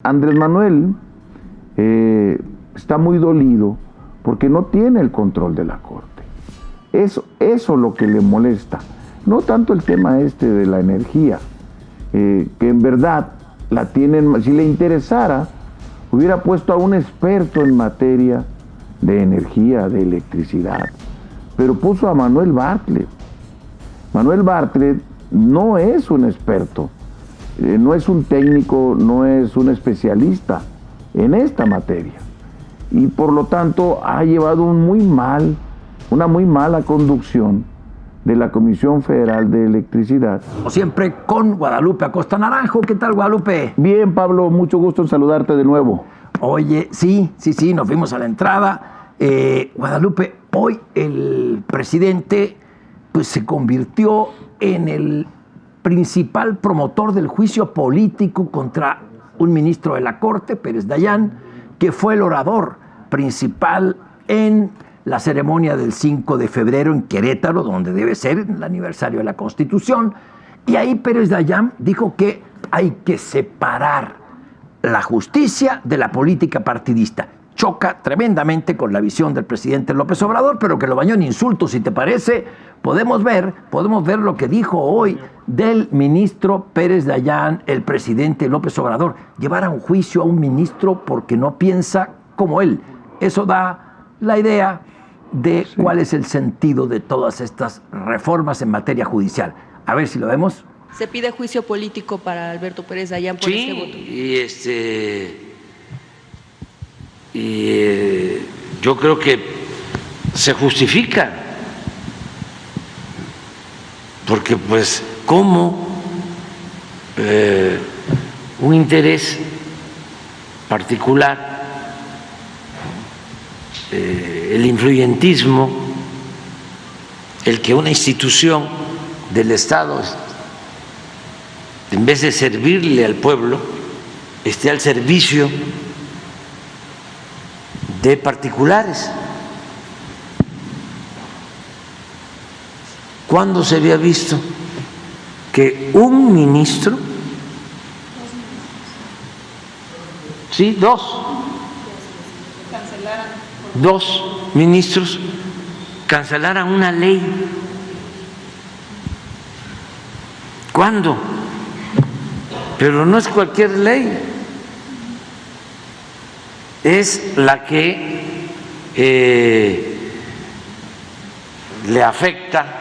Andrés Manuel está muy dolido porque no tiene el control de la Corte. Eso es lo que le molesta. No tanto el tema de la energía, que en verdad la tienen, si le interesara, hubiera puesto a un experto en materia de energía, de electricidad, pero puso a Manuel Bartlett. Manuel Bartlett no es un experto, no es un técnico, no es un especialista en esta materia. Y por lo tanto ha llevado una muy mala conducción de la Comisión Federal de Electricidad. Como siempre, con Guadalupe Acosta Naranjo. ¿Qué tal, Guadalupe? Bien, Pablo, mucho gusto en saludarte de nuevo. Oye, sí, nos fuimos a la entrada. Guadalupe, hoy el presidente pues, se convirtió en el principal promotor del juicio político contra un ministro de la Corte, Pérez Dayán, que fue el orador principal en la ceremonia del 5 de febrero en Querétaro, donde debe ser el aniversario de la Constitución. Y ahí Pérez Dayán dijo que hay que separar la justicia de la política partidista. Choca tremendamente con la visión del presidente López Obrador, pero que lo bañó en insultos, si te parece. Podemos ver lo que dijo hoy del ministro Pérez Dayán, el presidente López Obrador. Llevar a un juicio a un ministro porque no piensa como él. Eso da la idea de cuál es el sentido de todas estas reformas en materia judicial. A ver si lo vemos. Se pide juicio político para Alberto Pérez Dayán por este voto. Y yo creo que se justifica, porque pues cómo un interés particular, el influyentismo, el que una institución del Estado, en vez de servirle al pueblo, esté al servicio de particulares. ¿Cuándo se había visto que un ministro, sí, dos ministros cancelaran una ley? ¿Cuándo? Pero no es cualquier ley, es la que le afecta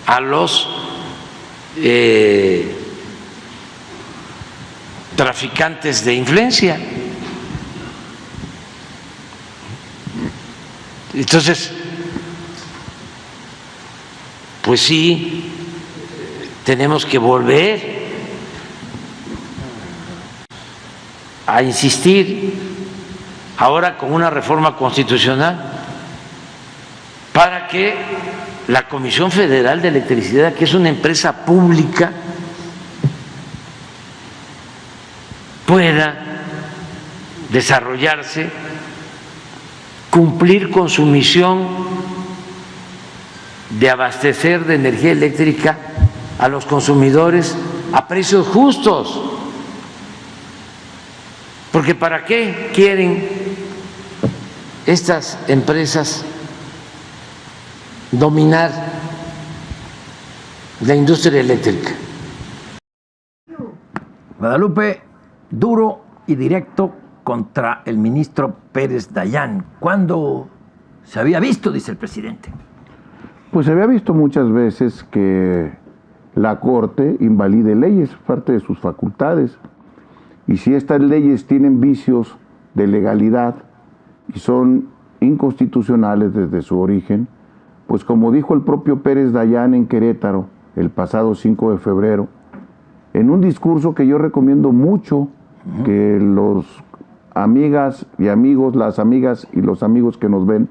a los traficantes de influencia. Entonces, pues sí, tenemos que volver a insistir ahora con una reforma constitucional para que la Comisión Federal de Electricidad, que es una empresa pública, pueda desarrollarse, cumplir con su misión de abastecer de energía eléctrica a los consumidores a precios justos. Porque ¿para qué quieren estas empresas dominar la industria eléctrica? Guadalupe, duro y directo contra el ministro Pérez Dayán. ¿Cuándo se había visto, dice el presidente? Pues se había visto muchas veces que la Corte invalide leyes, parte de sus facultades. Y si estas leyes tienen vicios de legalidad y son inconstitucionales desde su origen, pues como dijo el propio Pérez Dayán en Querétaro el pasado 5 de febrero, en un discurso que yo recomiendo mucho que los amigas y amigos, las amigas y los amigos que nos ven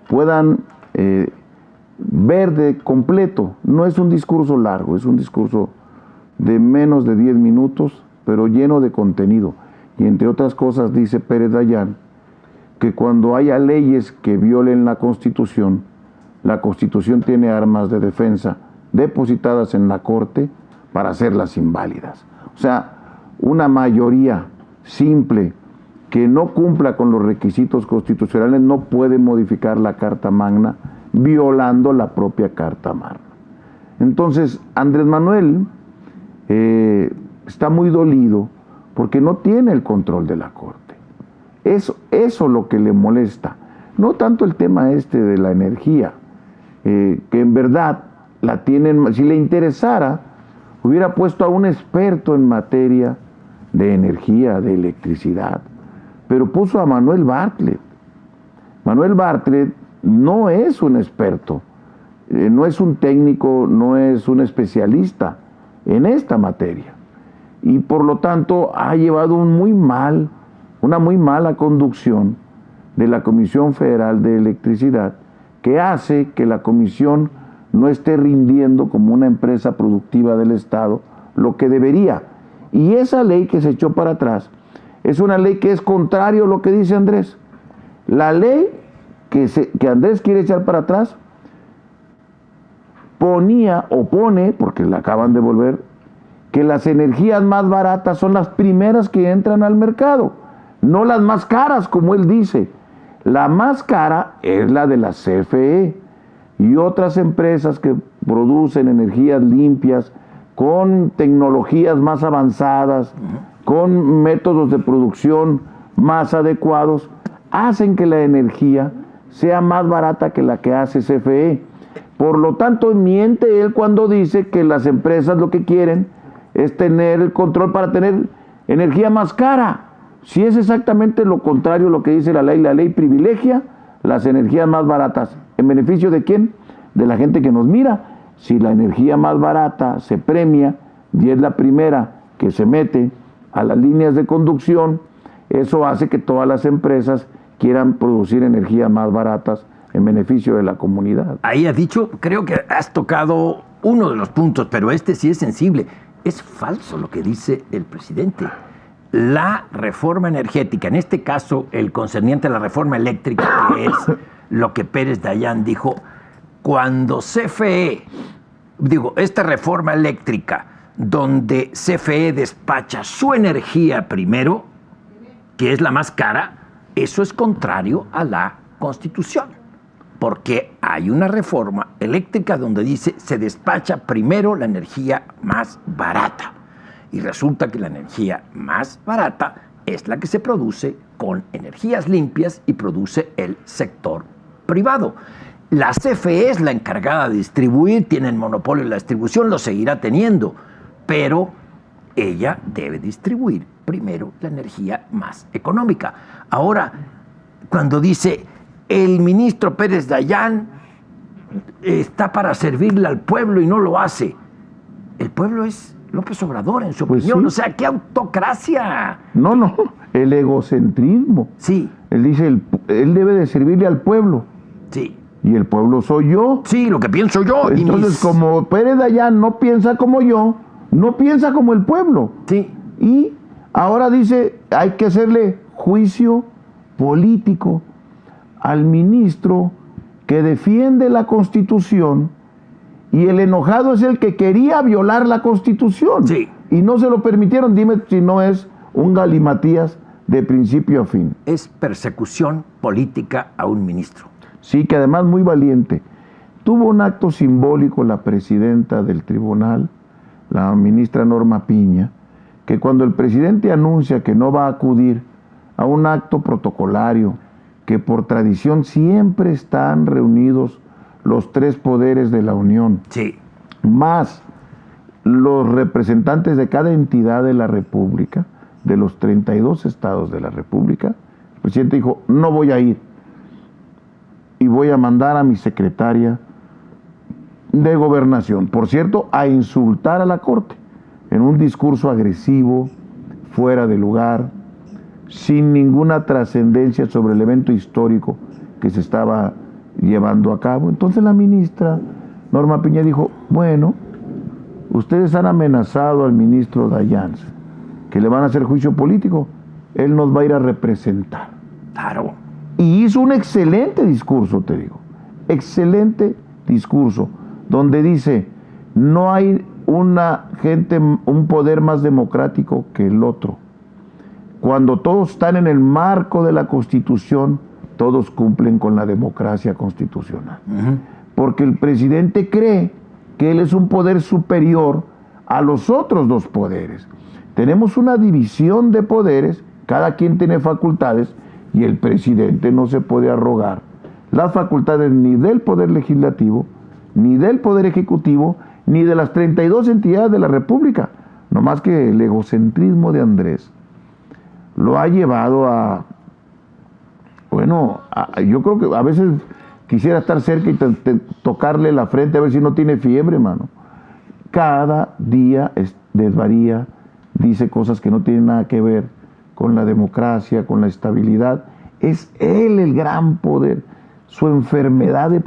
puedan ver de completo. No es un discurso largo, es un discurso de menos de 10 minutos, pero lleno de contenido. Y entre otras cosas dice Pérez Dayán que cuando haya leyes que violen la Constitución tiene armas de defensa depositadas en la Corte para hacerlas inválidas. O sea, una mayoría simple que no cumpla con los requisitos constitucionales no puede modificar la Carta Magna violando la propia Carta Magna. Entonces, Andrés Manuel está muy dolido porque no tiene el control de la Corte. Eso lo que le molesta. No tanto el tema de la energía, que en verdad la tienen, si le interesara, hubiera puesto a un experto en materia de energía, de electricidad, pero puso a Manuel Bartlett. Manuel Bartlett no es un experto, no es un técnico, no es un especialista en esta materia. Y por lo tanto ha llevado una muy mala conducción de la Comisión Federal de Electricidad, que hace que la comisión no esté rindiendo como una empresa productiva del Estado lo que debería. Y esa ley que se echó para atrás es una ley que es contrario a lo que dice Andrés. La ley que Andrés quiere echar para atrás pone, porque la acaban de volver, que las energías más baratas son las primeras que entran al mercado, no las más caras, como él dice. La más cara es la de la CFE y otras empresas que producen energías limpias, con tecnologías más avanzadas, con métodos de producción más adecuados, hacen que la energía sea más barata que la que hace CFE. Por lo tanto, miente él cuando dice que las empresas lo que quieren es tener el control para tener energía más cara. Si es exactamente lo contrario a lo que dice la ley privilegia las energías más baratas. ¿En beneficio de quién? De la gente que nos mira. Si la energía más barata se premia y es la primera que se mete a las líneas de conducción, eso hace que todas las empresas quieran producir energías más baratas en beneficio de la comunidad. Ahí has dicho, creo que has tocado uno de los puntos, pero este sí es sensible. Es falso lo que dice el presidente. La reforma energética, en este caso el concerniente a la reforma eléctrica, que es lo que Pérez Dayán dijo, cuando esta reforma eléctrica, donde CFE despacha su energía primero, que es la más cara, eso es contrario a la Constitución, porque hay una reforma eléctrica donde dice se despacha primero la energía más barata. Y resulta que la energía más barata es la que se produce con energías limpias y produce el sector privado. La CFE es la encargada de distribuir, tiene el monopolio de la distribución, lo seguirá teniendo, pero ella debe distribuir primero la energía más económica. Ahora, cuando dice el ministro Pérez Dayán está para servirle al pueblo y no lo hace, el pueblo es López Obrador, en su opinión. Sí. O sea, ¡qué autocracia! No, el egocentrismo. Sí. Él dice, él debe de servirle al pueblo. Sí. Y el pueblo soy yo. Sí, lo que pienso yo. Entonces, como Pérez Dayán no piensa como yo, no piensa como el pueblo. Sí. Y ahora dice, hay que hacerle juicio político al ministro que defiende la Constitución. Y el enojado es el que quería violar la Constitución. Sí. Y no se lo permitieron. Dime si no es un galimatías de principio a fin. Es persecución política a un ministro. Sí, que además muy valiente. Tuvo un acto simbólico la presidenta del tribunal, la ministra Norma Piña, que cuando el presidente anuncia que no va a acudir a un acto protocolario, que por tradición siempre están reunidos los tres poderes de la Unión, Sí. más los representantes de cada entidad de la República, de los 32 estados de la República, el presidente dijo, no voy a ir y voy a mandar a mi secretaria de Gobernación, por cierto, a insultar a la Corte, en un discurso agresivo, fuera de lugar, sin ninguna trascendencia sobre el evento histórico que se estaba llevando a cabo. Entonces la ministra Norma Piña dijo, bueno, ustedes han amenazado al ministro Dayán, que le van a hacer juicio político, él nos va a ir a representar. Claro. Y hizo un excelente discurso, te digo, excelente discurso, donde dice, no hay un poder más democrático que el otro. Cuando todos están en el marco de la Constitución, todos cumplen con la democracia constitucional. Porque el presidente cree que él es un poder superior a los otros dos poderes. Tenemos una división de poderes, cada quien tiene facultades, y el presidente no se puede arrogar las facultades ni del Poder Legislativo, ni del Poder Ejecutivo, ni de las 32 entidades de la República. No más que el egocentrismo de Andrés lo ha llevado a, bueno, yo creo que a veces quisiera estar cerca y tocarle la frente a ver si no tiene fiebre, mano. Cada día desvaría, dice cosas que no tienen nada que ver con la democracia, con la estabilidad. Es él el gran poder. Su enfermedad de